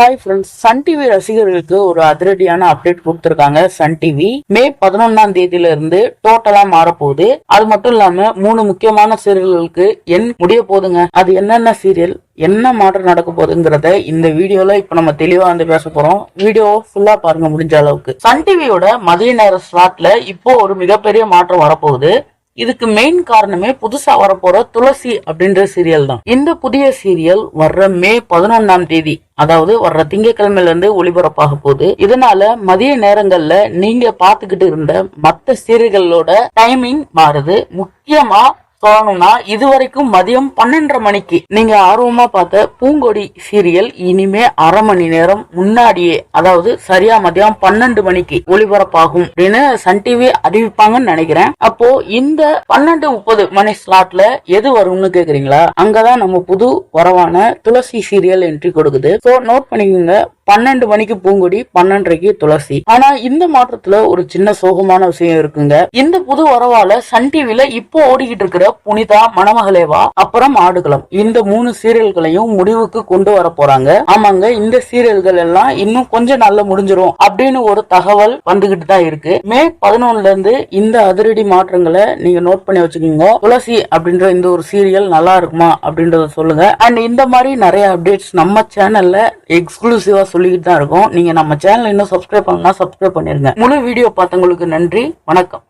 Hi friends, Sun TV ரசிகர்களுக்கு ஒரு அதிரடியான அப்டேட் கொடுத்திருக்காங்க. சன் டிவி மே 11ஆம் தேதியில இருந்து டோட்டலா மாறப்போகுது. அது மட்டும் இல்லாம 3 முக்கியமான சீரியல்களுக்கு முடிய போகுதுங்க. அது என்னென்ன சீரியல், என்ன மாற்றம் நடக்க போகுதுங்கிறத இந்த வீடியோல இப்ப நம்ம தெளிவா பேச போறோம். வீடியோ ஃபுல்லா பாருங்க முடிஞ்ச அளவுக்கு. சன் டிவியோட மதிய நேர ஸ்லாட்ல இப்போ ஒரு மிகப்பெரிய மாற்றம் வரப்போகுது. இதுக்கு மெயின் காரணமே புதுசா வரப்போற துளசி அப்படின்ற சீரியல் தான். இந்த புதிய சீரியல் வர்ற மே 11ஆம் தேதி, அதாவது வர்ற திங்கட்கிழமையில இருந்து ஒளிபரப்பாக போகுது. இதனால மதிய நேரங்கள்ல நீங்க பாத்துக்கிட்டு இருந்த மத்த சீரியல்களோட டைமிங் மாறுது. முக்கியமா சொல்லணும்னா இதுவரைக்கும் மதியம் 12:30 மணிக்கு நீங்க ஆர்வமா பார்த்த பூங்கொடி சீரியல் இனிமே அரை மணி நேரம் முன்னாடியே, அதாவது சரியா மதியம் 12 மணிக்கு ஒளிபரப்பாகும் அப்படின்னு சன் டிவி அறிவிப்பாங்கன்னு நினைக்கிறேன். அப்போ இந்த 12:30 மணி ஸ்லாட்ல எது வரும்னு கேக்குறீங்களா? அங்கதான் நம்ம புது வரவான துளசி சீரியல் என்ட்ரி கொடுக்குது. சோ நோட் பண்ணிக்கோங்க, 12 மணிக்கு பூங்கொடி, 12:30க்கு துளசி. ஆனா இந்த மாற்றத்துல ஒரு சின்ன சோகமான விஷயம் இருக்குங்க. இந்த புது வரவால சன் டிவில இப்போ ஓடிக்கிட்டு இருக்கிற புனிதா, மணமகளேவா, அப்புறம் ஆடுகளம், இந்த 3 சீரியல்களையும் முடிவுக்கு கொண்டு வர போறாங்க. ஆமாங்க, இந்த சீரியல்கள் எல்லாம் இன்னும் கொஞ்சம் நாள்ல முடிஞ்சிரும் அப்படின்னு ஒரு தகவல் வந்துகிட்டு தான் இருக்கு. மே 11ல இருந்து இந்த அதிரடி மாற்றங்களை நீங்க நோட் பண்ணி வச்சுக்கோங்க. துளசி அப்படின்ற இந்த ஒரு சீரியல் நல்லா இருக்குமா அப்படின்றத சொல்லுங்க. அண்ட் இந்த மாதிரி நிறைய அப்டேட்ஸ் நம்ம சேனல்ல எக்ஸ்க்ளூசிவா சொல்லிக்கிட்டு தான் இருக்கோம். நீங்க நம்ம சேனல் இன்னும் சப்ஸ்கிரைப் பண்ணலாம், சப்ஸ்கிரைப் பண்ணிருங்க. முழு வீடியோ பார்த்தவங்களுக்கு நன்றி, வணக்கம்.